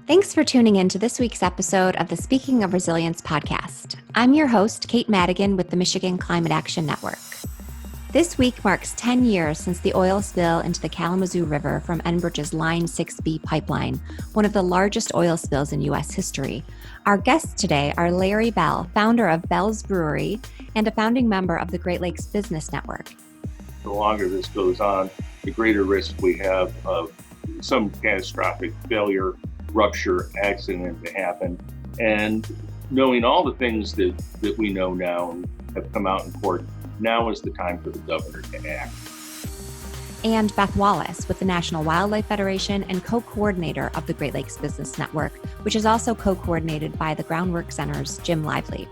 Thanks for tuning in to this week's episode of the Speaking of Resilience podcast. I'm your host, Kate Madigan with the Michigan Climate Action Network. This week marks 10 years since the oil spill into the Kalamazoo River from Enbridge's Line 6B pipeline, one of the largest oil spills in U.S. history. Our guests today are Larry Bell, founder of Bell's Brewery and a founding member of the Great Lakes Business Network. The longer this goes on, the greater risk we have of some catastrophic failure, rupture, accident to happen. And knowing all the things that we know now and have come out in court, now is the time for the governor to act. And Beth Wallace with the National Wildlife Federation and co-coordinator of the Great Lakes Business Network, which is also co-coordinated by the Groundwork Center's Jim Lively.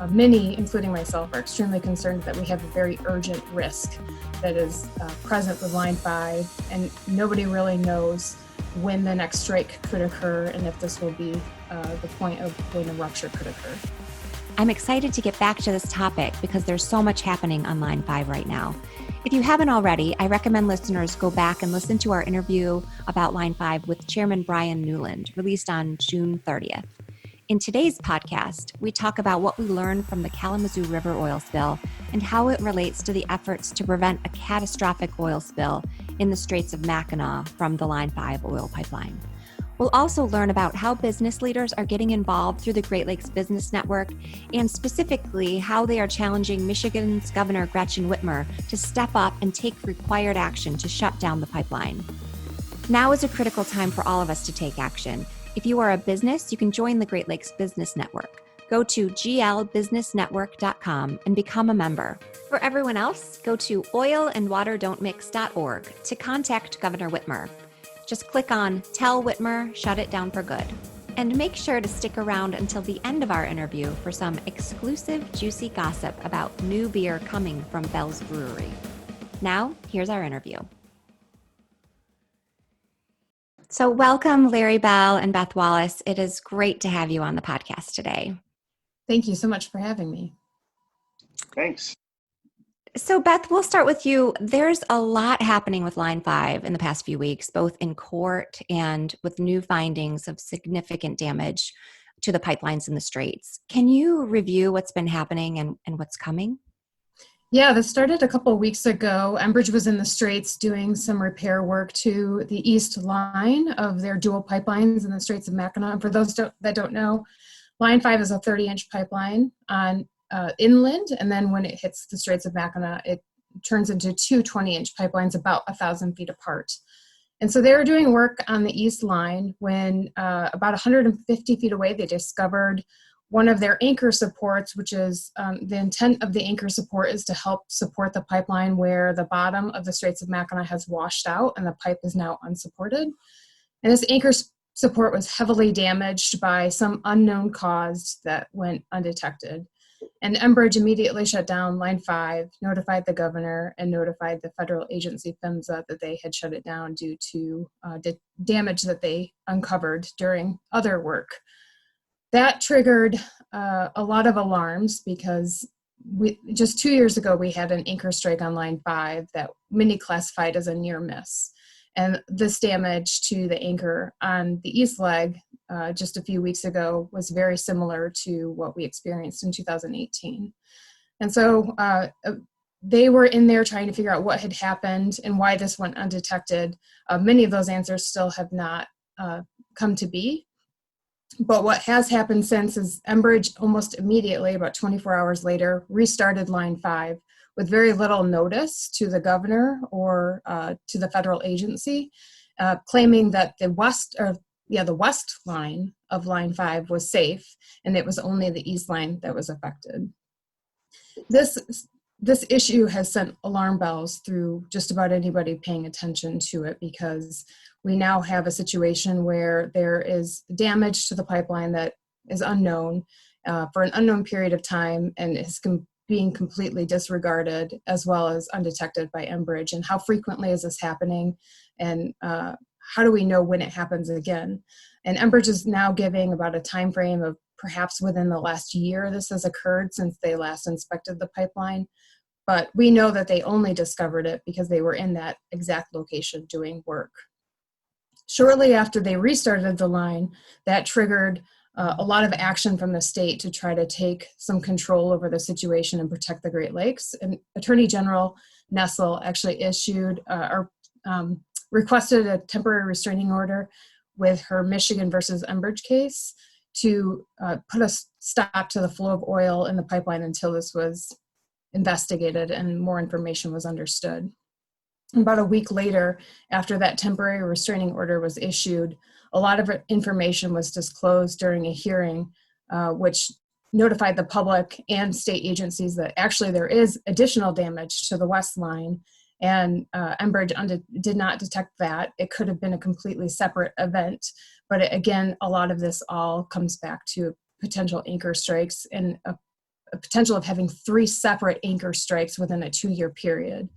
Many, including myself, are extremely concerned that we have a very urgent risk that is present with Line 5, and nobody really knows when the next strike could occur and if this will be the point of when a rupture could occur. I'm excited to get back to this topic because there's so much happening on Line 5 right now. If you haven't already, I recommend listeners go back and listen to our interview about Line 5 with Chairman Brian Newland, released on June 30th. In today's podcast, we talk about what we learned from the Kalamazoo River oil spill and how it relates to the efforts to prevent a catastrophic oil spill in the Straits of Mackinac from the Line 5 oil pipeline. We'll also learn about how business leaders are getting involved through the Great Lakes Business Network and specifically how they are challenging Michigan's Governor Gretchen Whitmer to step up and take required action to shut down the pipeline. Now is a critical time for all of us to take action. If you are a business, you can join the Great Lakes Business Network. Go to glbusinessnetwork.com and become a member. For everyone else, go to oilandwaterdon'tmix.org to contact Governor Whitmer. Just click on Tell Whitmer, Shut It Down for Good. And make sure to stick around until the end of our interview for some exclusive, juicy gossip about new beer coming from Bell's Brewery. Now, here's our interview. So welcome, Larry Bell and Beth Wallace. It is great to have you on the podcast today. Thank you so much for having me. Thanks. So Beth, we'll start with you. There's a lot happening with Line 5 in the past few weeks, both in court and with new findings of significant damage to the pipelines in the Straits. Can you review what's been happening and what's coming? Yeah, this started a couple of weeks ago. Enbridge was in the Straits doing some repair work to the east line of their dual pipelines in the Straits of Mackinac. And for those that don't know, Line 5 is a 30-inch pipeline on inland, and then when it hits the Straits of Mackinac, it turns into two 20-inch pipelines about 1,000 feet apart. And so they were doing work on the east line when about 150 feet away, they discovered one of their anchor supports, which is the intent of the anchor support is to help support the pipeline where the bottom of the Straits of Mackinac has washed out and the pipe is now unsupported. And this anchor support was heavily damaged by some unknown cause that went undetected. And Enbridge immediately shut down Line 5, notified the governor, and notified the federal agency PHMSA that they had shut it down due to damage that they uncovered during other work. That triggered a lot of alarms because just 2 years ago, we had an anchor strike on Line 5 that many classified as a near miss. And this damage to the anchor on the east leg just a few weeks ago was very similar to what we experienced in 2018. And so they were in there trying to figure out what had happened and why this went undetected. Many of those answers still have not come to be. But what has happened since is Enbridge almost immediately, about 24 hours later, restarted Line 5 with very little notice to the governor or to the federal agency, claiming that the west line of Line 5 was safe, and it was only the east line that was affected. This issue has sent alarm bells through just about anybody paying attention to it, because we now have a situation where there is damage to the pipeline that is unknown for an unknown period of time and is being completely disregarded as well as undetected by Enbridge. And how frequently is this happening? And how do we know when it happens again? And Enbridge is now giving about a time frame of perhaps within the last year this has occurred since they last inspected the pipeline. But we know that they only discovered it because they were in that exact location doing work. shortly after they restarted the line, that triggered a lot of action from the state to try to take some control over the situation and protect the Great Lakes. And Attorney General Nessel actually issued or requested a temporary restraining order with her Michigan versus Enbridge case to put a stop to the flow of oil in the pipeline until this was investigated and more information was understood. About a week later, after that temporary restraining order was issued, a lot of information was disclosed during a hearing, which notified the public and state agencies that actually there is additional damage to the West Line, and Enbridge did not detect that. It could have been a completely separate event, but again, a lot of this all comes back to potential anchor strikes and a potential of having 3 separate anchor strikes within a 2-year period.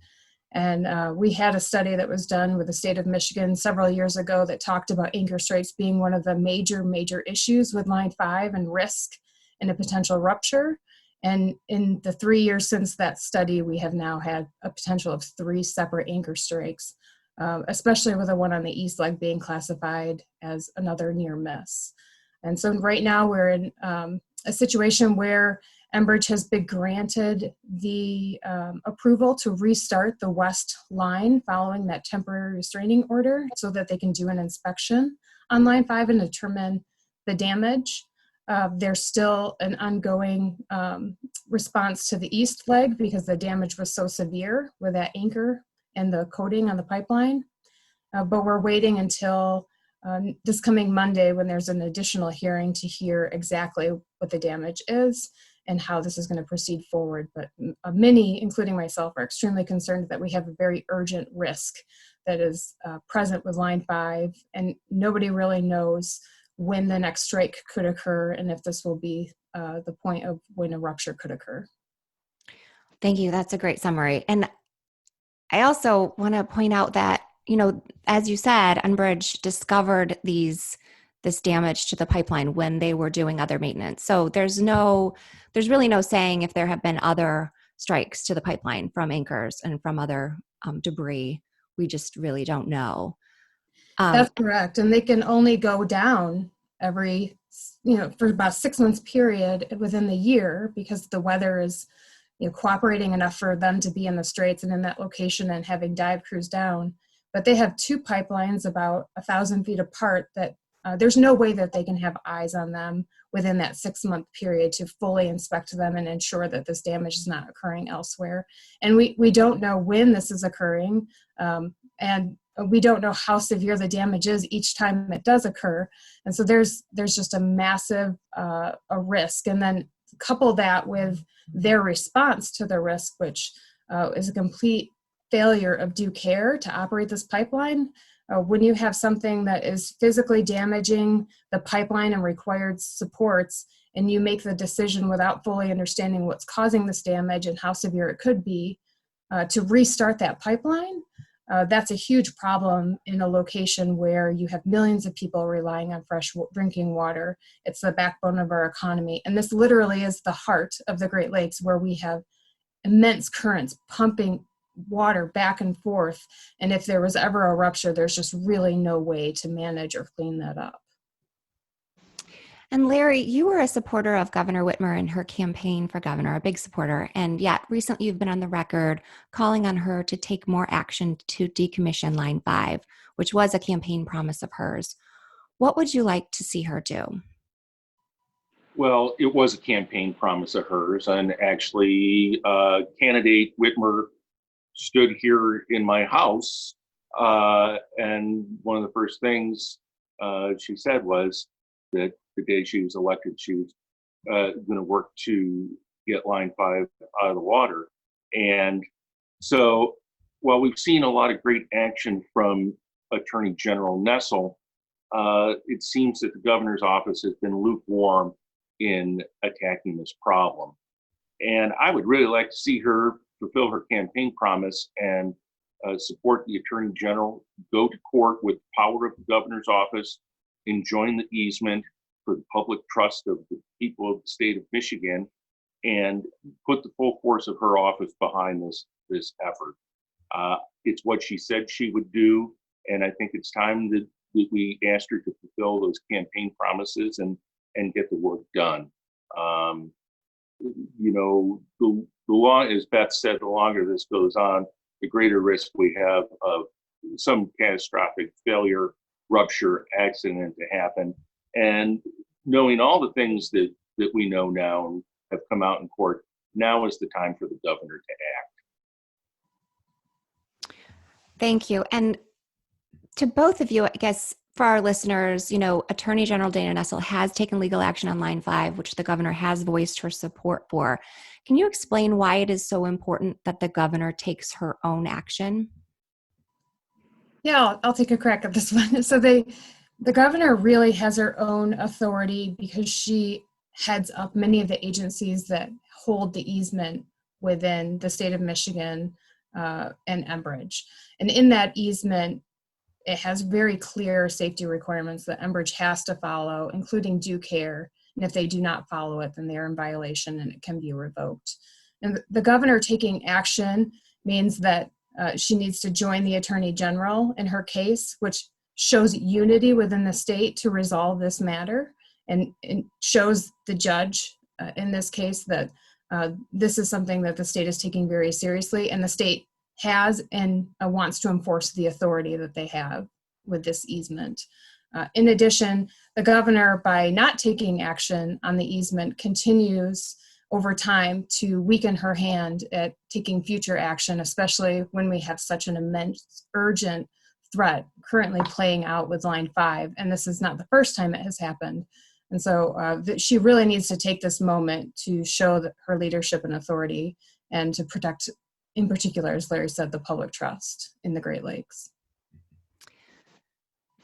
And we had a study that was done with the state of Michigan several years ago that talked about anchor strikes being one of the major issues with Line 5 and risk and a potential rupture. And in the 3 years since that study, we have now had a potential of 3 separate anchor strikes, especially with the one on the east leg being classified as another near miss. And so right now we're in a situation where Enbridge has been granted the approval to restart the West Line following that temporary restraining order so that they can do an inspection on Line 5 and determine the damage. There's still an ongoing response to the east leg because the damage was so severe with that anchor and the coating on the pipeline. But we're waiting until this coming Monday when there's an additional hearing to hear exactly what the damage is and how this is going to proceed forward. But many, including myself, are extremely concerned that we have a very urgent risk that is present with Line 5, and nobody really knows when the next strike could occur and if this will be the point of when a rupture could occur. Thank you. That's a great summary. And I also want to point out that, as you said, Enbridge discovered this damage to the pipeline when they were doing other maintenance. So there's really no saying if there have been other strikes to the pipeline from anchors and from other debris. We just really don't know. That's correct. And they can only go down every, for about 6 months period within the year because the weather is cooperating enough for them to be in the straits and in that location and having dive crews down. But they have 2 pipelines about 1,000 feet apart that there's no way that they can have eyes on them within that 6-month period to fully inspect them and ensure that this damage is not occurring elsewhere. And we don't know when this is occurring, and we don't know how severe the damage is each time it does occur. And so there's just a massive a risk. And then couple that with their response to the risk, which is a complete failure of due care to operate this pipeline. When you have something that is physically damaging the pipeline and required supports, and you make the decision without fully understanding what's causing this damage and how severe it could be, to restart that pipeline, that's a huge problem in a location where you have millions of people relying on fresh drinking water. It's the backbone of our economy. And this literally is the heart of the Great Lakes, where we have immense currents pumping water back and forth. And if there was ever a rupture, there's just really no way to manage or clean that up. And Larry, you were a supporter of Governor Whitmer in her campaign for governor, a big supporter. And yet recently you've been on the record calling on her to take more action to decommission Line 5, which was a campaign promise of hers. What would you like to see her do? Well, it was a campaign promise of hers. And actually, candidate Whitmer stood here in my house. And one of the first things she said was that the day she was elected, she was going to work to get Line 5 out of the water. And so while we've seen a lot of great action from Attorney General Nessel, it seems that the governor's office has been lukewarm in attacking this problem. And I would really like to see her fulfill her campaign promise and support the Attorney General, go to court with the power of the governor's office, enjoin the easement for the public trust of the people of the state of Michigan, and put the full force of her office behind this effort. It's what she said she would do, and I think it's time that we asked her to fulfill those campaign promises and get the work done. The long, as Beth said, the longer this goes on, the greater risk we have of some catastrophic failure, rupture, accident to happen. And knowing all the things that we know now and have come out in court, now is the time for the governor to act. Thank you. And to both of you, I guess for our listeners, Attorney General Dana Nessel has taken legal action on Line 5, which the governor has voiced her support for. Can you explain why it is so important that the governor takes her own action? Yeah, I'll take a crack at this one. So the governor really has her own authority because she heads up many of the agencies that hold the easement within the state of Michigan and Enbridge. And in that easement, it has very clear safety requirements that Enbridge has to follow, including due care. And if they do not follow it, then they're in violation and it can be revoked. And the governor taking action means that she needs to join the attorney general in her case, which shows unity within the state to resolve this matter and shows the judge in this case that this is something that the state is taking very seriously, and the state has and wants to enforce the authority that they have with this easement. In addition, the governor, by not taking action on the easement, continues over time to weaken her hand at taking future action, especially when we have such an immense, urgent threat currently playing out with Line 5. And this is not the first time it has happened. And so she really needs to take this moment to show that her leadership and authority and to protect, in particular, as Larry said, the public trust in the Great Lakes.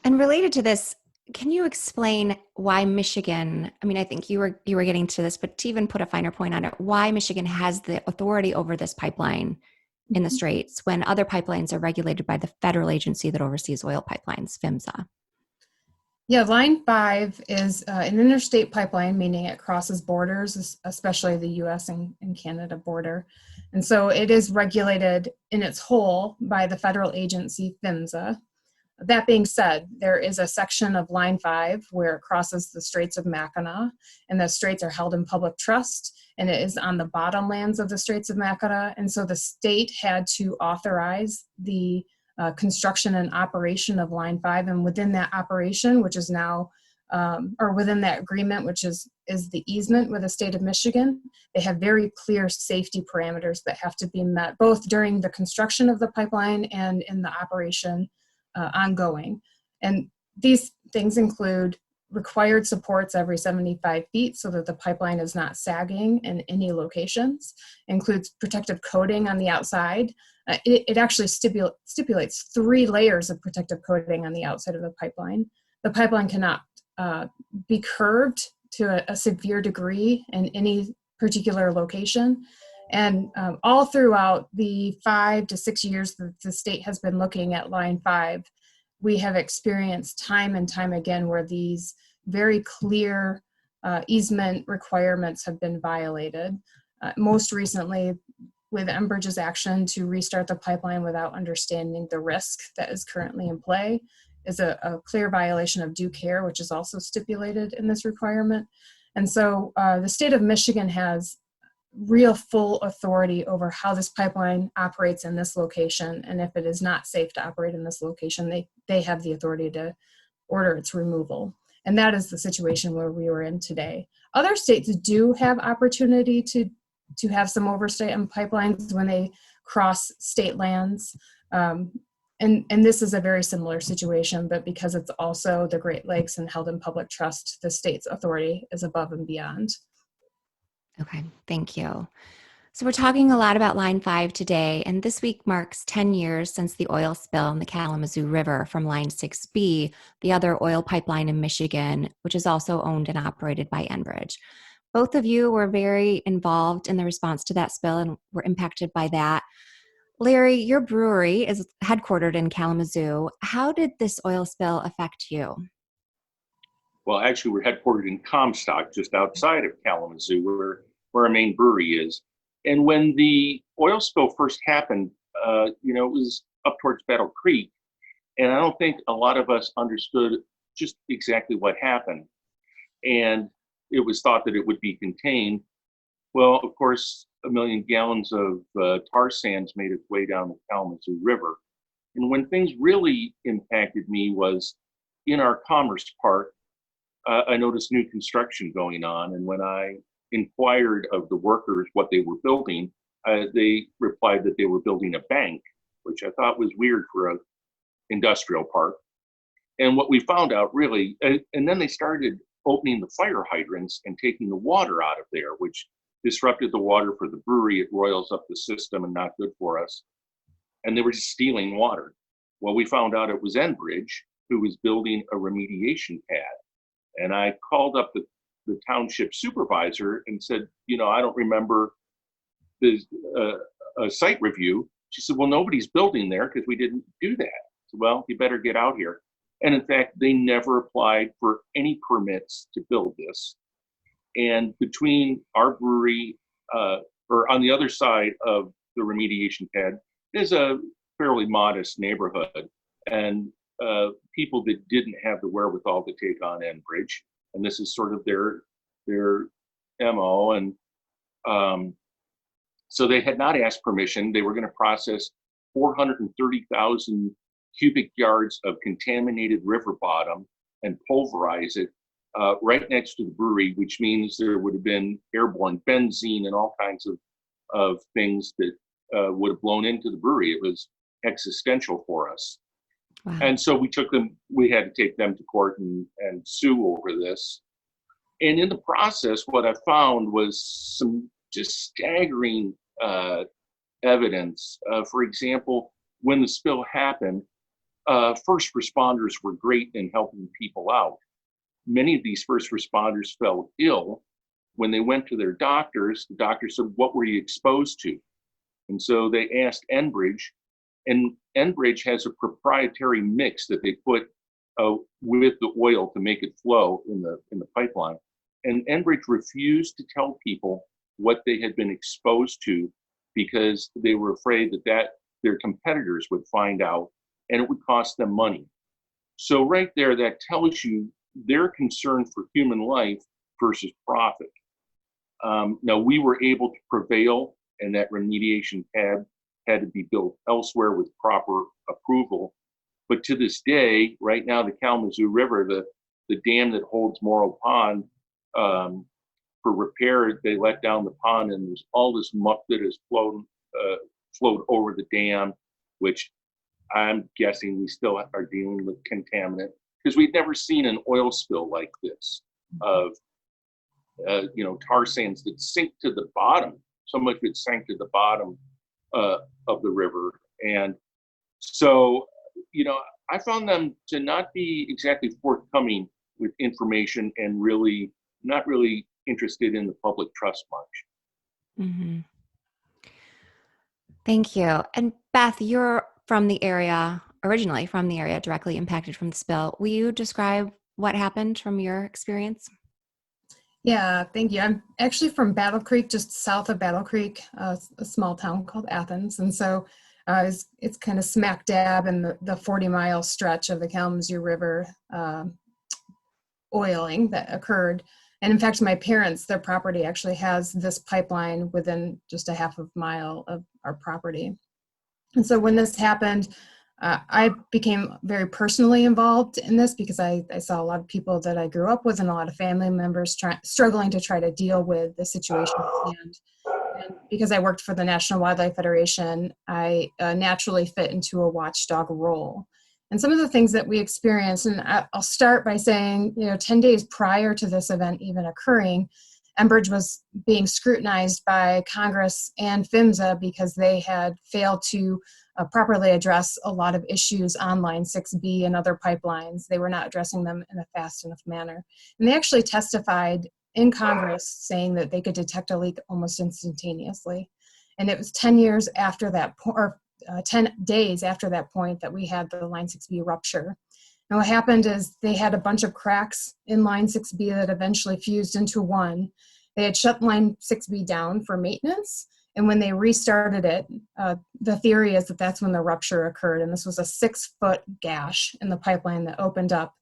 And related to this, can you explain why Michigan, I think you were getting to this, but to even put a finer point on it, why Michigan has the authority over this pipeline in the Straits when other pipelines are regulated by the federal agency that oversees oil pipelines, PHMSA? Yeah, Line 5 is an interstate pipeline, meaning it crosses borders, especially the US and Canada border. And so it is regulated in its whole by the federal agency PHMSA. That being said, there is a section of Line 5 where it crosses the Straits of Mackinac, and the straits are held in public trust, and it is on the bottomlands of the Straits of Mackinac. And so the state had to authorize the construction and operation of Line 5, and within that operation, which is now, or within that agreement, which is the easement with the state of Michigan, they have very clear safety parameters that have to be met, both during the construction of the pipeline and in the operation ongoing. And these things include required supports every 75 feet so that the pipeline is not sagging in any locations, includes protective coating on the outside. It actually stipulates 3 layers of protective coating on the outside of the pipeline. The pipeline cannot be curved to a severe degree in any particular location. And all throughout the 5 to 6 years that the state has been looking at Line 5, we have experienced time and time again where these very clear easement requirements have been violated. Most recently, with Enbridge's action to restart the pipeline without understanding the risk that is currently in play, is a clear violation of due care, which is also stipulated in this requirement. And so the state of Michigan has real full authority over how this pipeline operates in this location. And if it is not safe to operate in this location, they have the authority to order its removal. And that is the situation where we were in today. Other states do have opportunity to have some oversight on pipelines when they cross state lands. And this is a very similar situation, but because it's also the Great Lakes and held in public trust, the state's authority is above and beyond. Okay, thank you. So we're talking a lot about Line 5 today, and this week marks 10 years since the oil spill in the Kalamazoo River from Line 6B, the other oil pipeline in Michigan, which is also owned and operated by Enbridge. Both of you were very involved in the response to that spill and were impacted by that. Larry, your brewery is headquartered in Kalamazoo. How did this oil spill affect you? Well, actually, we're headquartered in Comstock, just outside of Kalamazoo, where our main brewery is. And when the oil spill first happened, it was up towards Battle Creek. And I don't think a lot of us understood just exactly what happened. And it was thought that it would be contained. Well, of course, 1 million gallons of tar sands made its way down the Kalamazoo River. And when things really impacted me was in our Commerce Park, I noticed new construction going on. And when I inquired of the workers what they were building, they replied that they were building a bank, which I thought was weird for an industrial park. And what we found out really, and then they started opening the fire hydrants and taking the water out of there, which disrupted the water for the brewery. It roils up the system and not good for us. And they were just stealing water. Well, we found out it was Enbridge who was building a remediation pad. And I called up the township supervisor and said, I don't remember the a site review. She said, well, nobody's building there because we didn't do that. So, well, you better get out here. And in fact, they never applied for any permits to build this. And between our brewery, or on the other side of the remediation pad, is a fairly modest neighborhood. And people that didn't have the wherewithal to take on Enbridge, and this is sort of their MO. And so they had not asked permission. They were going to process 430,000 cubic yards of contaminated river bottom and pulverize it right next to the brewery, which means there would have been airborne benzene and all kinds of things that would have blown into the brewery. It was existential for us. Wow. And so we had to take them to court and sue over this. And in the process, what I found was some just staggering evidence. For example, when the spill happened, first responders were great in helping people out. Many of these first responders fell ill. When they went to their doctors, the doctor said, what were you exposed to? And so they asked Enbridge, and Enbridge has a proprietary mix that they put with the oil to make it flow in the pipeline. And Enbridge refused to tell people what they had been exposed to because they were afraid that their competitors would find out and it would cost them money. So right there, that tells you their concern for human life versus profit. Now, we were able to prevail, and that remediation pad had to be built elsewhere with proper approval. But to this day, right now, the Kalamazoo River, the dam that holds Morrow Pond, for repair, they let down the pond, and there's all this muck that has flowed over the dam, which I'm guessing we still are dealing with contaminant, because we've never seen an oil spill like this of tar sands that sink to the bottom. So much of it sank to the bottom of the river. And so, I found them to not be exactly forthcoming with information and not really interested in the public trust much. Mm-hmm. Thank you. And Beth, you're originally from the area directly impacted from the spill. Will you describe what happened from your experience? Yeah, thank you. I'm actually from Battle Creek, just south of Battle Creek, a small town called Athens. And so it's kind of smack dab in the 40-mile stretch of the Kalamazoo River oiling that occurred. And in fact, my parents, their property actually has this pipeline within just a half a mile of our property. And so when this happened, I became very personally involved in this because I saw a lot of people that I grew up with and a lot of family members struggling to try to deal with the situation at hand. And because I worked for the National Wildlife Federation, I naturally fit into a watchdog role. And some of the things that we experienced, and I'll start by saying, 10 days prior to this event even occurring, Enbridge was being scrutinized by Congress and PHMSA because they had failed to properly address a lot of issues on Line 6B and other pipelines. They were not addressing them in a fast enough manner. And they actually testified in Congress saying that they could detect a leak almost instantaneously. And it was 10 years after that, 10 days after that point that we had the Line 6B rupture. And what happened is they had a bunch of cracks in Line 6B that eventually fused into one. They had shut Line 6B down for maintenance. And when they restarted it, the theory is that that's when the rupture occurred. And this was a 6-foot gash in the pipeline that opened up.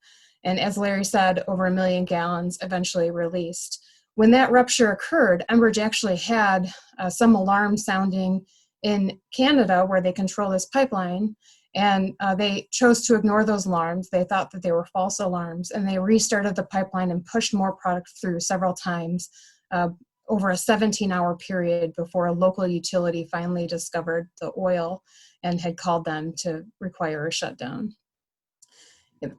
And as Larry said, over 1 million gallons eventually released. When that rupture occurred, Enbridge actually had some alarm sounding in Canada where they control this pipeline. And they chose to ignore those alarms. They thought that they were false alarms, and they restarted the pipeline and pushed more product through several times over a 17-hour period before a local utility finally discovered the oil and had called them to require a shutdown.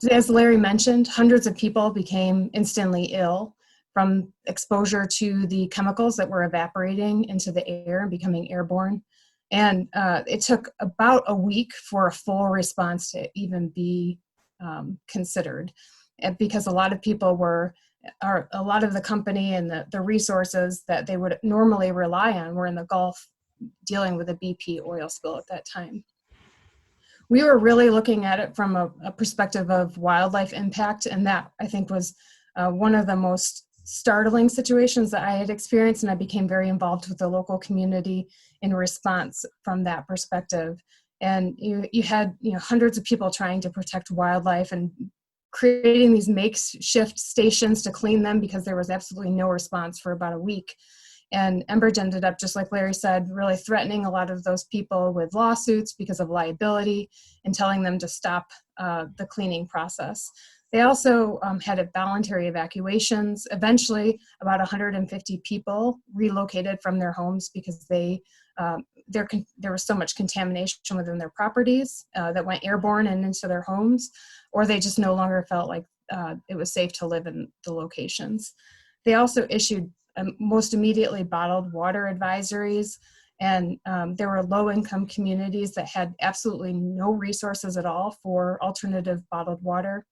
As Larry mentioned, hundreds of people became instantly ill from exposure to the chemicals that were evaporating into the air and becoming airborne. And it took about a week for a full response to even be considered, because a lot of people a lot of the company and the resources that they would normally rely on were in the Gulf dealing with a BP oil spill at that time. We were really looking at it from a perspective of wildlife impact, and that, I think, was one of the most startling situations that I had experienced, and I became very involved with the local community in response from that perspective. And you had hundreds of people trying to protect wildlife and creating these makeshift stations to clean them because there was absolutely no response for about a week. And Enbridge ended up, just like Larry said, really threatening a lot of those people with lawsuits because of liability and telling them to stop the cleaning process. They also had voluntary evacuations. Eventually, about 150 people relocated from their homes because there was so much contamination within their properties that went airborne and into their homes, or they just no longer felt like it was safe to live in the locations. They also issued most immediately bottled water advisories, and there were low-income communities that had absolutely no resources at all for alternative bottled water.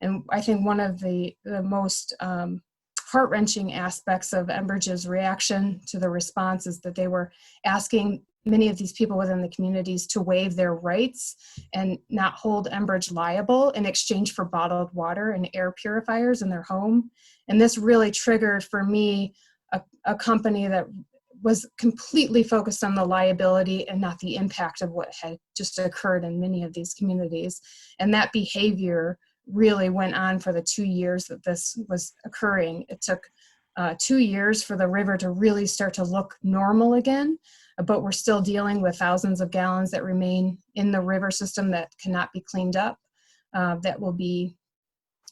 And I think one of the most heart-wrenching aspects of Enbridge's reaction to the response is that they were asking many of these people within the communities to waive their rights and not hold Enbridge liable in exchange for bottled water and air purifiers in their home. And this really triggered for me a company that was completely focused on the liability and not the impact of what had just occurred in many of these communities. And that behavior really went on for the 2 years that this was occurring. It took 2 years for the river to really start to look normal again, but we're still dealing with thousands of gallons that remain in the river system that cannot be cleaned up, that will be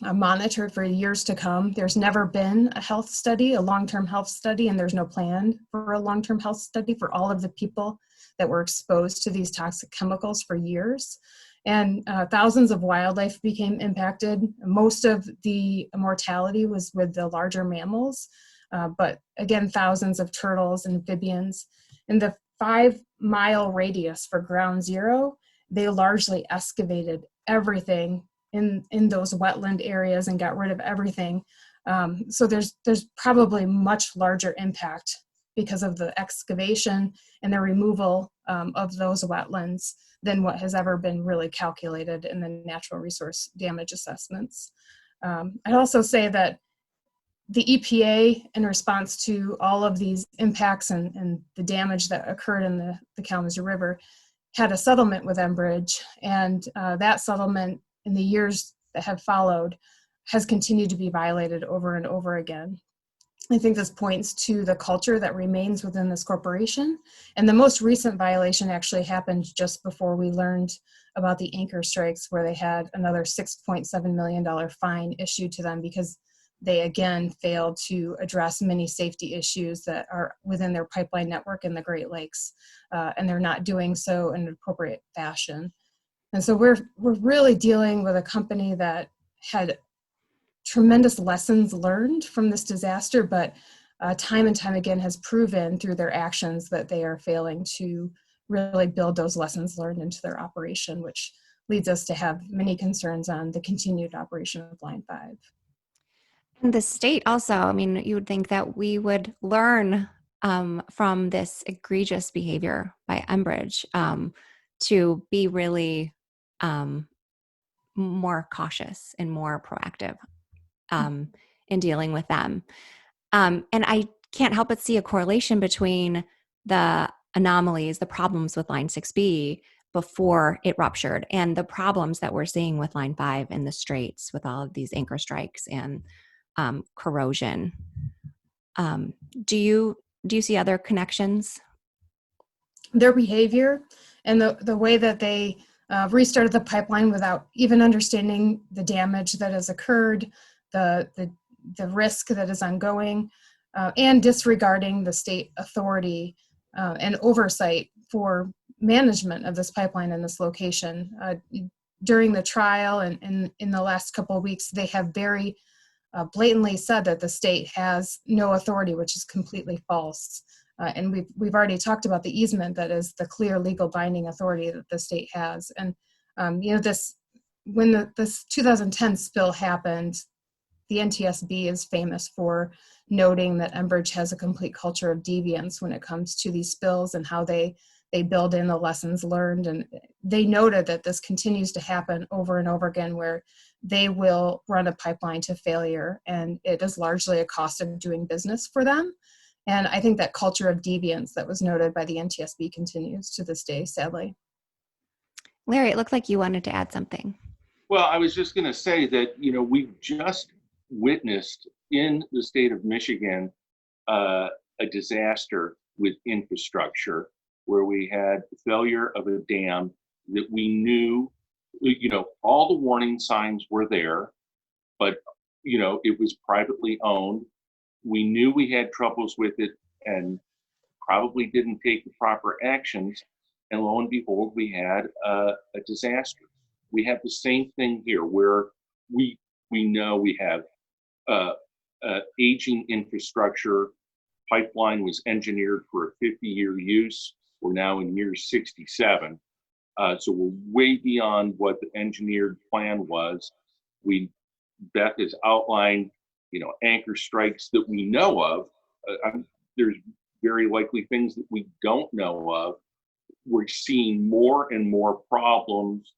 monitored for years to come. There's never been a health study, a long-term health study, and there's no plan for a long-term health study for all of the people that were exposed to these toxic chemicals for years. And thousands of wildlife became impacted. Most of the mortality was with the larger mammals, but again, thousands of turtles and amphibians. In the 5-mile radius for ground zero, they largely excavated everything in those wetland areas and got rid of everything. So there's probably much larger impact because of the excavation and the removal of those wetlands than what has ever been really calculated in the natural resource damage assessments. I'd also say that the EPA, in response to all of these impacts and the damage that occurred in the Kalamazoo River, had a settlement with Enbridge, and that settlement in the years that have followed has continued to be violated over and over again. I think this points to the culture that remains within this corporation. And the most recent violation actually happened just before we learned about the anchor strikes, where they had another $6.7 million fine issued to them because they again failed to address many safety issues that are within their pipeline network in the Great Lakes. And they're not doing so in an appropriate fashion. And so we're really dealing with a company that had tremendous lessons learned from this disaster, but time and time again has proven through their actions that they are failing to really build those lessons learned into their operation, which leads us to have many concerns on the continued operation of Line 5. And the state also, I mean, you would think that we would learn from this egregious behavior by Enbridge to be really more cautious and more proactive in dealing with them. And I can't help but see a correlation between the anomalies, the problems with Line 6B before it ruptured, and the problems that we're seeing with Line 5 in the Straits with all of these anchor strikes and corrosion. Um, do you see other connections? Their behavior and the way that they restarted the pipeline without even understanding the damage that has occurred, the risk that is ongoing, and disregarding the state authority and oversight for management of this pipeline in this location. During the trial and in the last couple of weeks, they have very blatantly said that the state has no authority, which is completely false. And we've already talked about the easement that is the clear legal binding authority that the state has. And when this 2010 spill happened, the NTSB is famous for noting that Enbridge has a complete culture of deviance when it comes to these spills and how they build in the lessons learned. And they noted that this continues to happen over and over again, where they will run a pipeline to failure, and it is largely a cost of doing business for them. And I think that culture of deviance that was noted by the NTSB continues to this day, sadly. Larry, it looked like you wanted to add something. Well, I was just going to say that, we've just witnessed in the state of Michigan a disaster with infrastructure where we had failure of a dam that we knew, all the warning signs were there, but, it was privately owned. We knew we had troubles with it and probably didn't take the proper actions. And lo and behold, we had a disaster. We have the same thing here where we know we have aging infrastructure. Pipeline was engineered for a 50-year use. We're now in year 67. So we're way beyond what the engineered plan was. Beth has outlined, anchor strikes that we know of. There's very likely things that we don't know of. We're seeing more and more problems.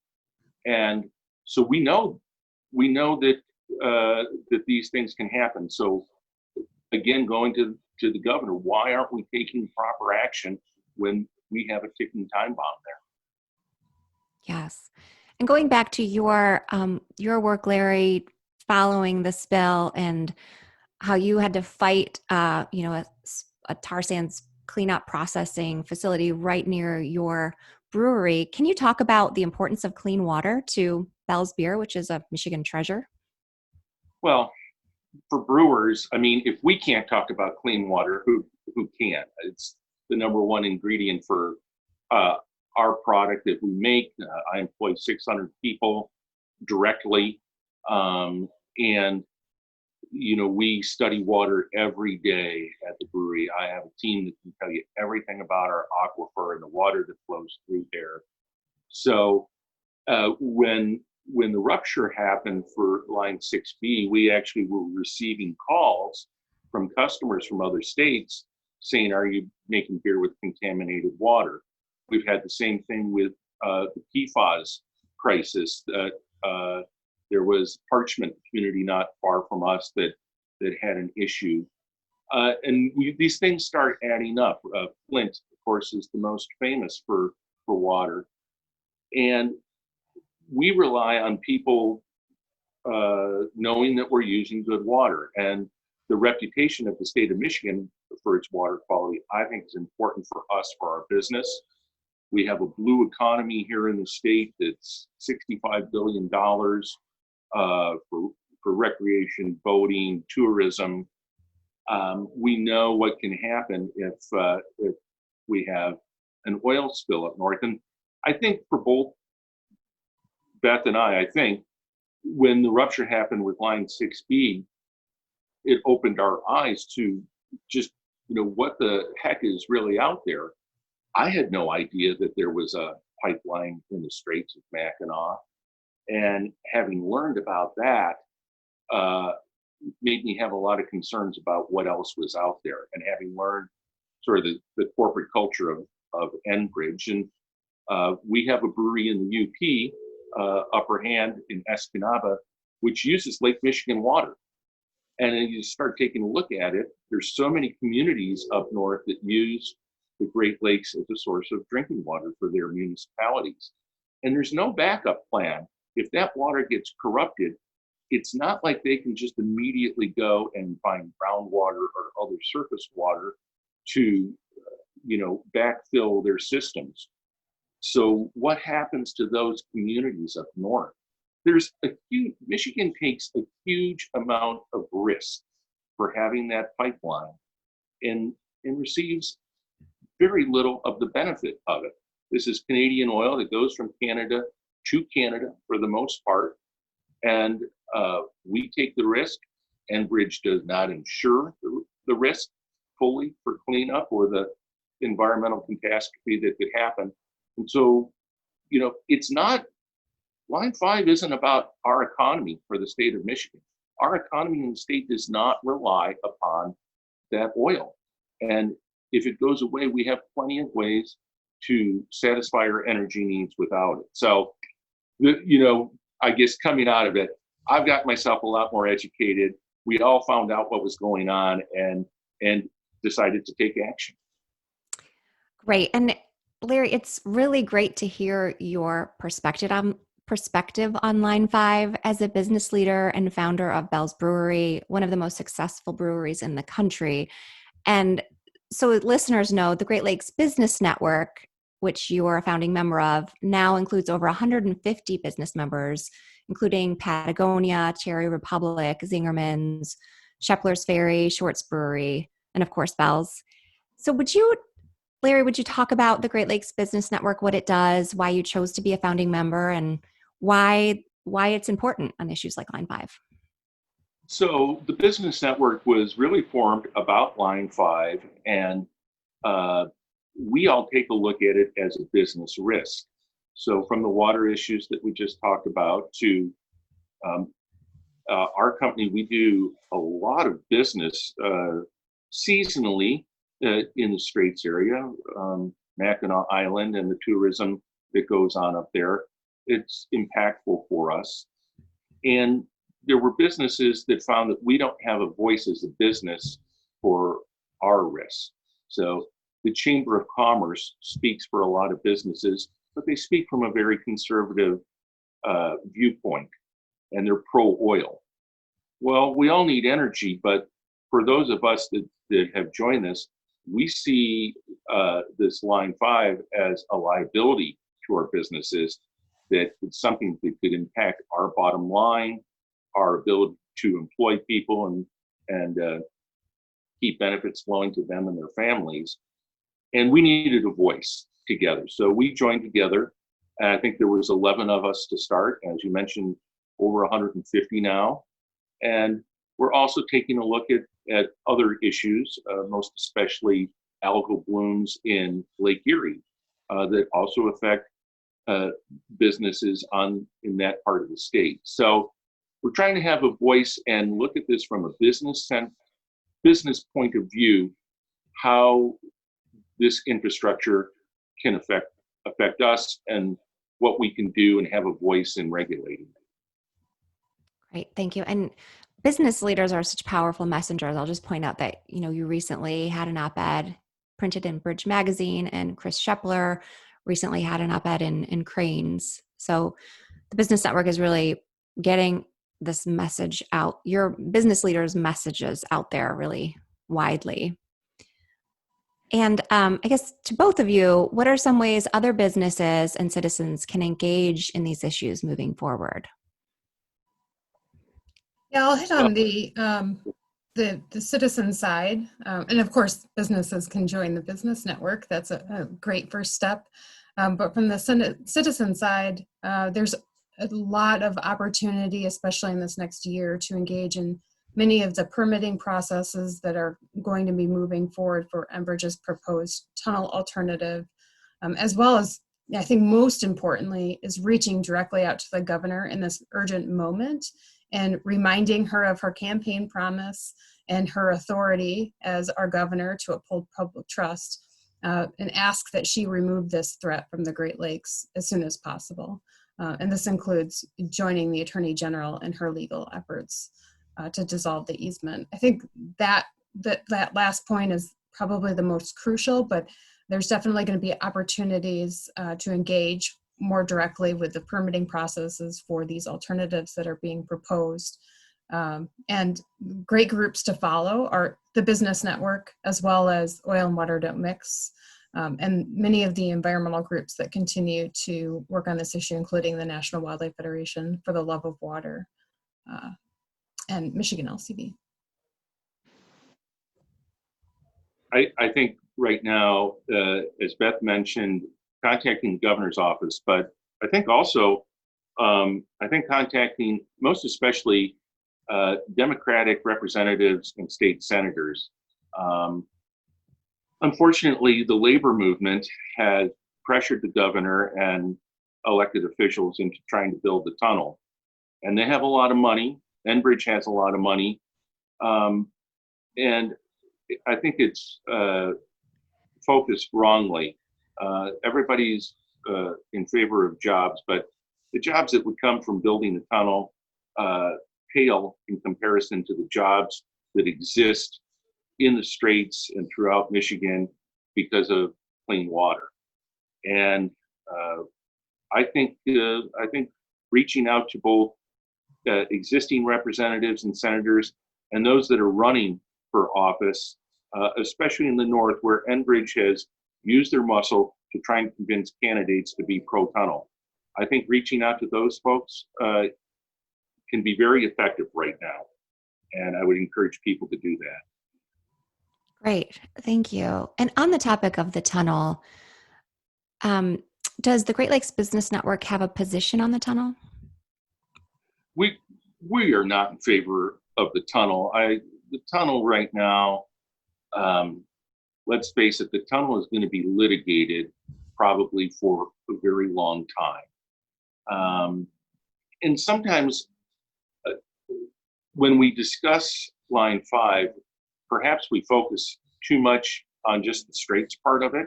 And so we know that that these things can happen. So again, going to the governor, why aren't we taking proper action when we have a ticking time bomb there? Yes. And going back to your work, Larry, following the spill and how you had to fight, a tar sands cleanup processing facility right near your brewery. Can you talk about the importance of clean water to Bell's Beer, which is a Michigan treasure? Well, for brewers, if we can't talk about clean water, who can? It's the number one ingredient for our product that we make. I employ 600 people directly, and we study water every day at the brewery. I have a team that can tell you everything about our aquifer and the water that flows through there. So when the rupture happened for Line 6B, we actually were receiving calls from customers from other states saying, "Are you making beer with contaminated water?" We've had the same thing with the PFAS crisis. There was Parchment community not far from us that had an issue. And these things start adding up. Flint, of course, is the most famous for water. And we rely on people knowing that we're using good water. And the reputation of the state of Michigan for its water quality, I think, is important for us, for our business. We have a blue economy here in the state that's $65 billion for recreation, boating, tourism. We know what can happen if we have an oil spill up north. And I think for both Beth and I think when the rupture happened with Line 6B, it opened our eyes to just, what the heck is really out there. I had no idea that there was a pipeline in the Straits of Mackinac. And having learned about that, made me have a lot of concerns about what else was out there. And having learned sort of the corporate culture of Enbridge. And we have a brewery in the UP, Upper Hand in Escanaba, which uses Lake Michigan water. And then you start taking a look at it, there's so many communities up north that use the Great Lakes as a source of drinking water for their municipalities. And there's no backup plan. If that water gets corrupted, it's not like they can just immediately go and find groundwater or other surface water to, backfill their systems. So what happens to those communities up north? Michigan takes a huge amount of risk for having that pipeline and receives very little of the benefit of it. This is Canadian oil that goes from Canada to Canada for the most part. And we take the risk. Enbridge does not insure the risk fully for cleanup or the environmental catastrophe that could happen. And so, it's not, Line 5 isn't about our economy for the state of Michigan. Our economy in the state does not rely upon that oil. And if it goes away, we have plenty of ways to satisfy our energy needs without it. So, I guess coming out of it, I've got myself a lot more educated. We all found out what was going on and decided to take action. Great. And Larry, it's really great to hear your perspective on Line 5 as a business leader and founder of Bell's Brewery, one of the most successful breweries in the country. And so listeners know the Great Lakes Business Network, which you are a founding member of, now includes over 150 business members, including Patagonia, Cherry Republic, Zingerman's, Shepler's Ferry, Shorts Brewery, and of course, Bell's. So Larry, would you talk about the Great Lakes Business Network, what it does, why you chose to be a founding member, and why it's important on issues like Line 5? So the Business Network was really formed about Line 5, and we all take a look at it as a business risk. So from the water issues that we just talked about to our company, we do a lot of business seasonally in the Straits area, Mackinac Island and the tourism that goes on up there. It's impactful for us. And there were businesses that found that we don't have a voice as a business for our risks. So the Chamber of Commerce speaks for a lot of businesses, but they speak from a very conservative viewpoint, and they're pro-oil. Well, we all need energy, but for those of us that have joined this, we see this Line 5 as a liability to our businesses, that it's something that could impact our bottom line, our ability to employ people and keep benefits flowing to them and their families. And we needed a voice together. So we joined together. And I think there was 11 of us to start, as you mentioned, over 150 now. And we're also taking a look at other issues, most especially algal blooms in Lake Erie that also affect businesses in that part of the state. So we're trying to have a voice and look at this from a business point of view, how this infrastructure can affect us and what we can do and have a voice in regulating it. Great, thank you. And business leaders are such powerful messengers. I'll just point out that, you recently had an op-ed printed in Enbridge magazine, and Chris Shepler recently had an op-ed in Cranes. So the Business Network is really getting this message out, your business leaders' messages out there really widely. And I guess to both of you, what are some ways other businesses and citizens can engage in these issues moving forward? Yeah, I'll hit on the citizen side, and of course, businesses can join the Business Network. That's a great first step. But from the citizen side, there's a lot of opportunity, especially in this next year, to engage in many of the permitting processes that are going to be moving forward for Enbridge's proposed tunnel alternative, as well as, I think most importantly, is reaching directly out to the governor in this urgent moment and reminding her of her campaign promise and her authority as our governor to uphold public trust, and ask that she remove this threat from the Great Lakes as soon as possible. And this includes joining the Attorney General in her legal efforts to dissolve the easement. I think that last point is probably the most crucial, but there's definitely going to be opportunities to engage more directly with the permitting processes for these alternatives that are being proposed. And great groups to follow are the Business Network, as well as Oil and Water Don't Mix, and many of the environmental groups that continue to work on this issue, including the National Wildlife Federation for the Love of Water, and Michigan LCB. I think right now, as Beth mentioned, contacting the governor's office, but I think also, I think contacting most especially Democratic representatives and state senators. Unfortunately, the labor movement has pressured the governor and elected officials into trying to build the tunnel. And they have a lot of money. Enbridge has a lot of money. And I think it's focused wrongly. Everybody's in favor of jobs, but the jobs that would come from building the tunnel pale in comparison to the jobs that exist in the Straits and throughout Michigan because of clean water. And I think reaching out to both existing representatives and senators and those that are running for office, especially in the north, where Enbridge has used their muscle to try and convince candidates to be pro-tunnel. I think reaching out to those folks can be very effective right now. And I would encourage people to do that. Great, thank you. And on the topic of the tunnel, does the Great Lakes Business Network have a position on the tunnel? We are not in favor of the tunnel. The tunnel right now, let's face it, the tunnel is going to be litigated probably for a very long time. And sometimes when we discuss Line 5, perhaps we focus too much on just the Straits part of it,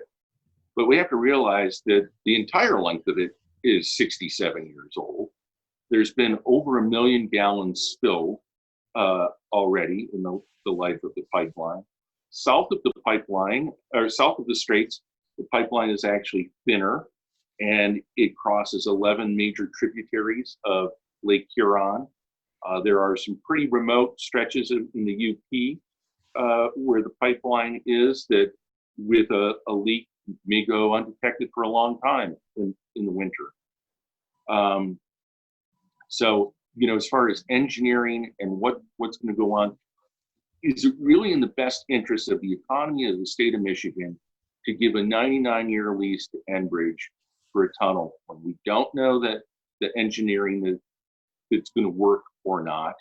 but we have to realize that the entire length of it is 67 years old. There's been over 1 million gallons spilled already in the life of the pipeline. South of the pipeline, or south of the Straits, the pipeline is actually thinner, and it crosses 11 major tributaries of Lake Huron. There are some pretty remote stretches in the UP where the pipeline is that with a leak may go undetected for a long time in the winter. So, as far as engineering and what's going to go on, is it really in the best interest of the economy of the state of Michigan to give a 99-year lease to Enbridge for a tunnel when we don't know that the engineering that's going to work or not?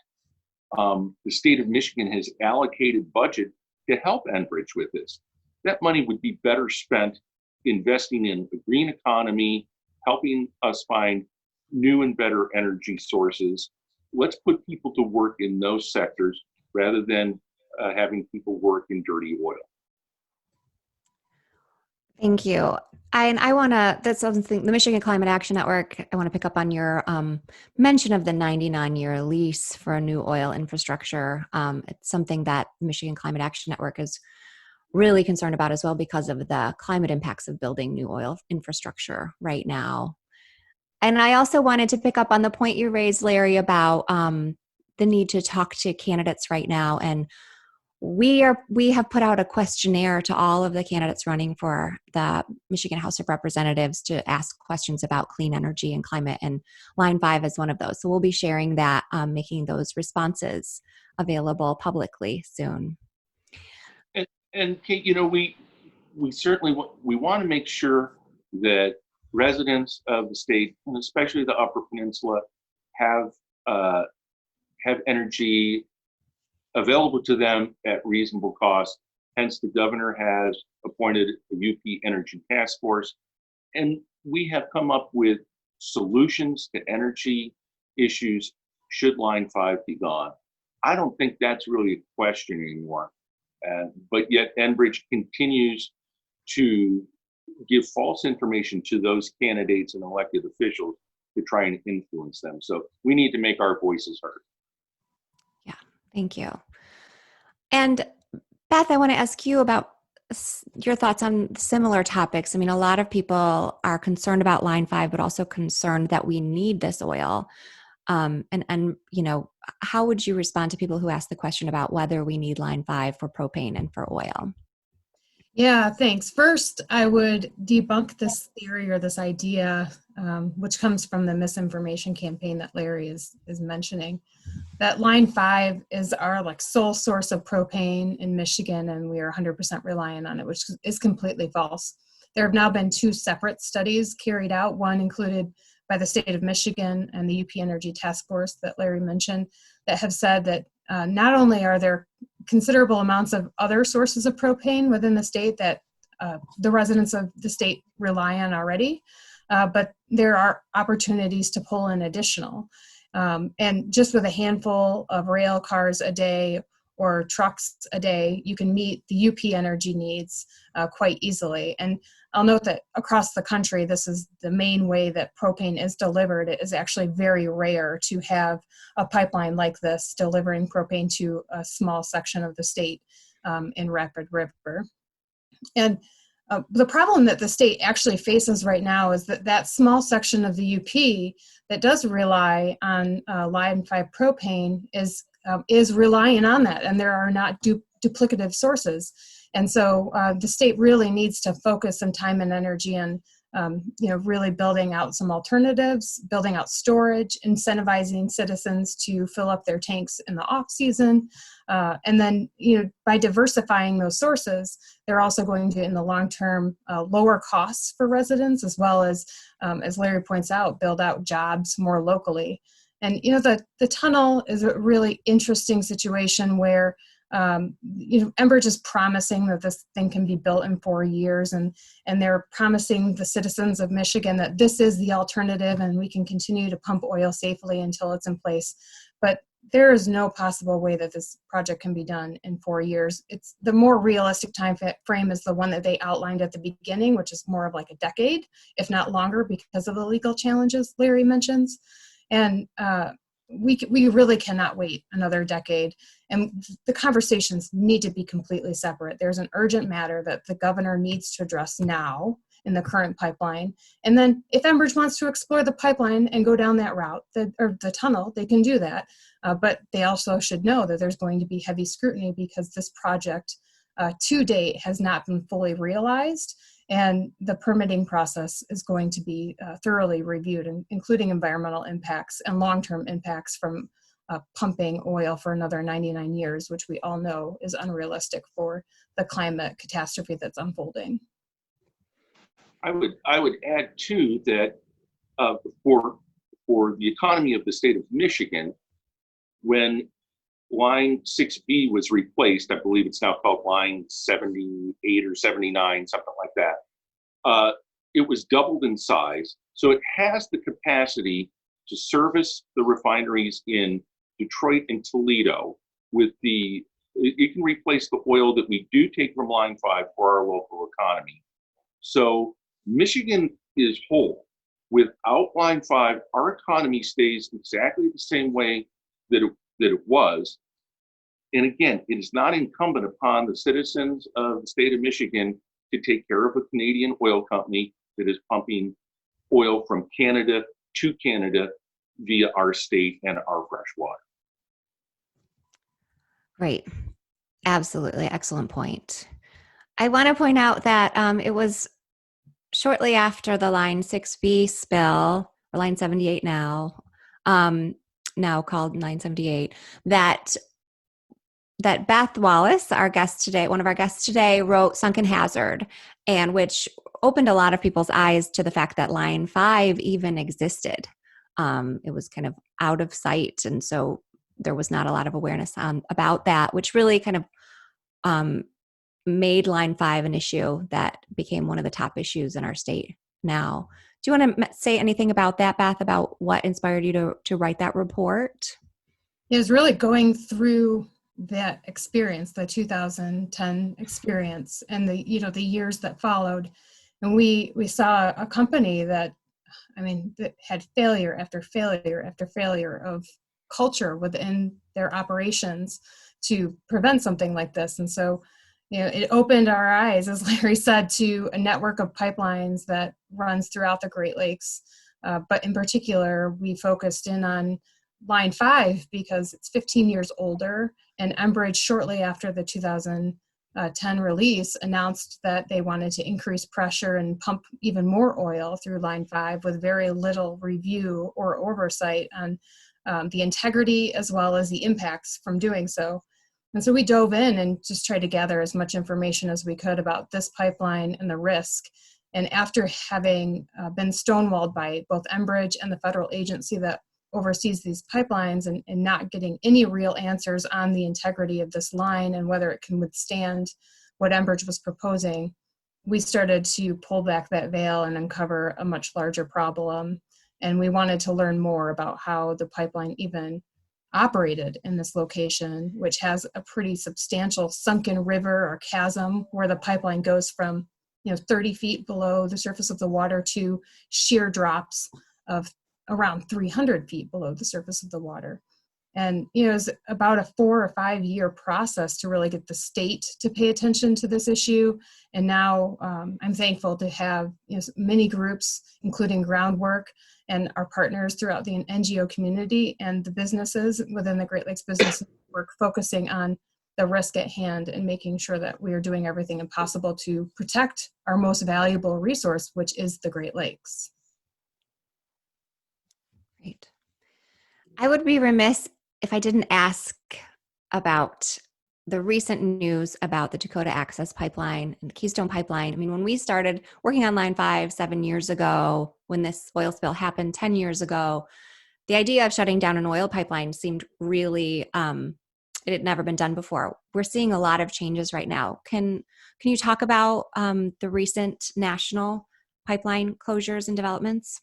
The state of Michigan has allocated budget to help Enbridge with this. That money would be better spent investing in the green economy, helping us find new and better energy sources. Let's put people to work in those sectors rather than having people work in dirty oil. Thank you. I want to, that's something, the Michigan Climate Action Network, I want to pick up on your mention of the 99-year lease for a new oil infrastructure. It's something that the Michigan Climate Action Network is really concerned about as well because of the climate impacts of building new oil infrastructure right now. And I also wanted to pick up on the point you raised, Larry, about the need to talk to candidates right now. And we have put out a questionnaire to all of the candidates running for the Michigan House of Representatives to ask questions about clean energy and climate, and Line 5 is one of those. So we'll be sharing that, making those responses available publicly soon. And Kate, we certainly want to make sure that residents of the state, and especially the Upper Peninsula, have energy available to them at reasonable cost. Hence, the governor has appointed a UP Energy Task Force, and we have come up with solutions to energy issues should Line 5 be gone. I don't think that's really a question anymore. But yet Enbridge continues to give false information to those candidates and elected officials to try and influence them. So we need to make our voices heard. Yeah, thank you. And Beth, I want to ask you about your thoughts on similar topics. I mean, a lot of people are concerned about Line 5, but also concerned that we need this oil. And how would you respond to people who ask the question about whether we need Line 5 for propane and for oil? Yeah, thanks. First, I would debunk this theory or this idea, which comes from the misinformation campaign that Larry is mentioning, that Line 5 is our sole source of propane in Michigan, and we are 100% reliant on it, which is completely false. There have now been 2 separate studies carried out, one included by the state of Michigan and the UP Energy Task Force that Larry mentioned, that have said that not only are there considerable amounts of other sources of propane within the state that the residents of the state rely on already, but there are opportunities to pull in additional. And just with a handful of rail cars a day or trucks a day, you can meet the UP energy needs quite easily. And I'll note that across the country, this is the main way that propane is delivered. It is actually very rare to have a pipeline like this delivering propane to a small section of the state in Rapid River. And the problem that the state actually faces right now is that small section of the UP that does rely on Line 5 propane is relying on that, and there are not duplicative sources. And so the state really needs to focus some time and energy on really building out some alternatives, building out storage, incentivizing citizens to fill up their tanks in the off season. And then, by diversifying those sources, they're also going to, in the long term, lower costs for residents, as well as Larry points out, build out jobs more locally. And, the tunnel is a really interesting situation where Enbridge is promising that this thing can be built in 4 years, and they're promising the citizens of Michigan that this is the alternative and we can continue to pump oil safely until it's in place. But there is no possible way that this project can be done in 4 years. It's the more realistic time frame is the one that they outlined at the beginning, which is more of a decade, if not longer, because of the legal challenges Larry mentions. And we really cannot wait another decade. And the conversations need to be completely separate. There's an urgent matter that the governor needs to address now in the current pipeline. And then if Enbridge wants to explore the pipeline and go down that route, or the tunnel, they can do that. But they also should know that there's going to be heavy scrutiny because this project to date has not been fully realized. And the permitting process is going to be thoroughly reviewed, including environmental impacts and long-term impacts from pumping oil for another 99 years, which we all know is unrealistic for the climate catastrophe that's unfolding. I would add too that for the economy of the state of Michigan, when Line 6B was replaced, I believe it's now called Line 78 or 79, something like that. It was doubled in size, so it has the capacity to service the refineries in Detroit and Toledo it can replace the oil that we do take from Line 5 for our local economy. So Michigan is whole. Without Line 5, our economy stays exactly the same way that it was. And again, it is not incumbent upon the citizens of the state of Michigan to take care of a Canadian oil company that is pumping oil from Canada to Canada via our state and our fresh water. Right. Absolutely. Excellent point. I want to point out that it was shortly after the Line 6B spill, or Line 78 now called Line 78, that Beth Wallace, one of our guests today, wrote Sunken Hazard, and which opened a lot of people's eyes to the fact that Line 5 even existed. It was kind of out of sight, and so there was not a lot of awareness about that, which really kind of made Line 5 an issue that became one of the top issues in our state now. Do you want to say anything about that, Beth, about what inspired you to write that report? It was really going through that experience, the 2010 experience, and the years that followed, and we saw a company that had failure after failure after failure of culture within their operations to prevent something like this. And so, it opened our eyes, as Larry said, to a network of pipelines that runs throughout the Great Lakes. But in particular, we focused in on Line 5 because it's 15 years older, and Enbridge, shortly after the 2010 release, announced that they wanted to increase pressure and pump even more oil through Line 5 with very little review or oversight on the integrity as well as the impacts from doing so. And so we dove in and just tried to gather as much information as we could about this pipeline and the risk. And after having been stonewalled by both Enbridge and the federal agency that oversees these pipelines and not getting any real answers on the integrity of this line and whether it can withstand what Enbridge was proposing, we started to pull back that veil and uncover a much larger problem. And we wanted to learn more about how the pipeline even operated in this location, which has a pretty substantial sunken river or chasm where the pipeline goes from 30 feet below the surface of the water to sheer drops of around 300 feet below the surface of the water. And it's about a 4 or 5 year process to really get the state to pay attention to this issue. And now I'm thankful to have many groups, including Groundwork and our partners throughout the NGO community and the businesses within the Great Lakes Business Network focusing on the risk at hand and making sure that we are doing everything possible to protect our most valuable resource, which is the Great Lakes. Great. I would be remiss if I didn't ask about the recent news about the Dakota Access Pipeline and the Keystone Pipeline. I mean, when we started working on Line 5 7 years ago, when this oil spill happened 10 years ago, the idea of shutting down an oil pipeline seemed really, it had never been done before. We're seeing a lot of changes right now. Can you talk about the recent national pipeline closures and developments?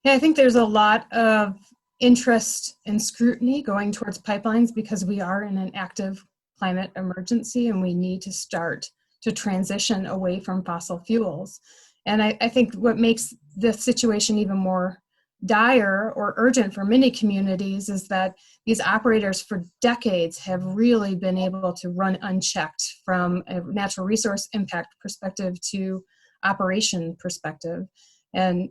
Yeah, I think there's a lot of interest and scrutiny going towards pipelines because we are in an active climate emergency and we need to start to transition away from fossil fuels. And I think what makes this situation even more dire or urgent for many communities is that these operators for decades have really been able to run unchecked from a natural resource impact perspective to operation perspective. And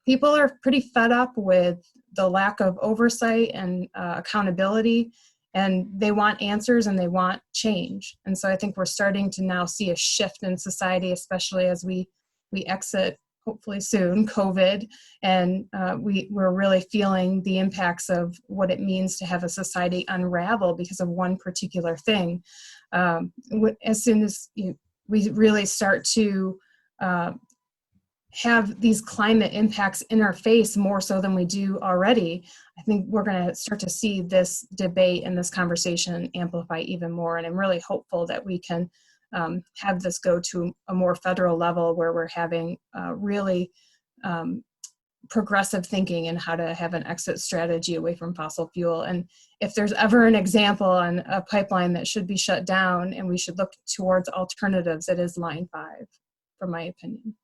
people are pretty fed up with the lack of oversight and accountability, and they want answers and they want change. And so I think we're starting to now see a shift in society, especially as we exit, hopefully soon, COVID, and we're really feeling the impacts of what it means to have a society unravel because of one particular thing. As soon as we really start to have these climate impacts in our face more so than we do already, I think we're going to start to see this debate and this conversation amplify even more. And I'm really hopeful that we can have this go to a more federal level where we're having really progressive thinking in how to have an exit strategy away from fossil fuel. And if there's ever an example on a pipeline that should be shut down and we should look towards alternatives, it is Line 5, from my opinion.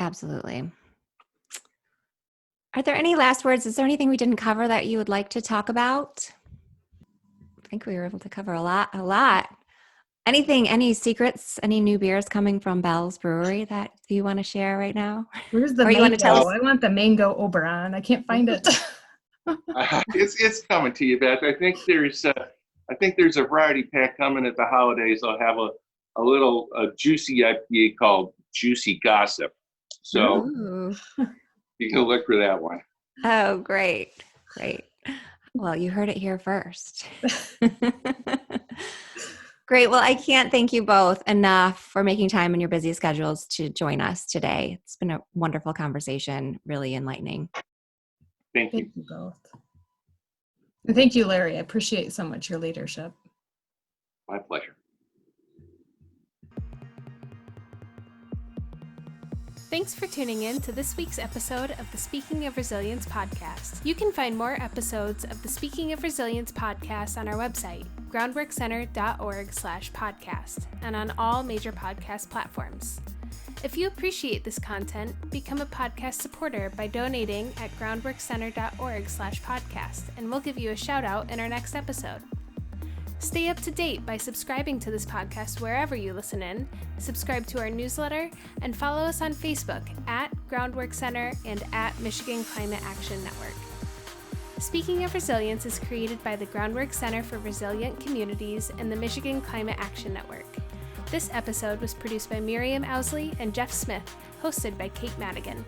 Absolutely. Are there any last words? Is there anything we didn't cover that you would like to talk about? I think we were able to cover a lot. Anything, any secrets, any new beers coming from Bell's Brewery that you want to share right now? Where's the Or mango? you want to tell us? I want the mango Oberon. I can't find it. It's coming to you, Beth. I think there's a variety pack coming at the holidays. I'll have a little juicy IPA called Juicy Gossip. So Ooh. you can look for that one. Oh, great. Well, you heard it here first. Great. Well, I can't thank you both enough for making time in your busy schedules to join us today. It's been a wonderful conversation, really enlightening. Thank you. Thank you both. And thank you, Larry. I appreciate so much your leadership. My pleasure. Thanks for tuning in to this week's episode of the Speaking of Resilience podcast. You can find more episodes of the Speaking of Resilience podcast on our website, groundworkcenter.org/podcast, and on all major podcast platforms. If you appreciate this content, become a podcast supporter by donating at groundworkcenter.org/podcast, and we'll give you a shout out in our next episode. Stay up to date by subscribing to this podcast wherever you listen in, subscribe to our newsletter, and follow us on Facebook at Groundwork Center and at Michigan Climate Action Network. Speaking of Resilience is created by the Groundwork Center for Resilient Communities and the Michigan Climate Action Network. This episode was produced by Miriam Owsley and Jeff Smith, hosted by Kate Madigan.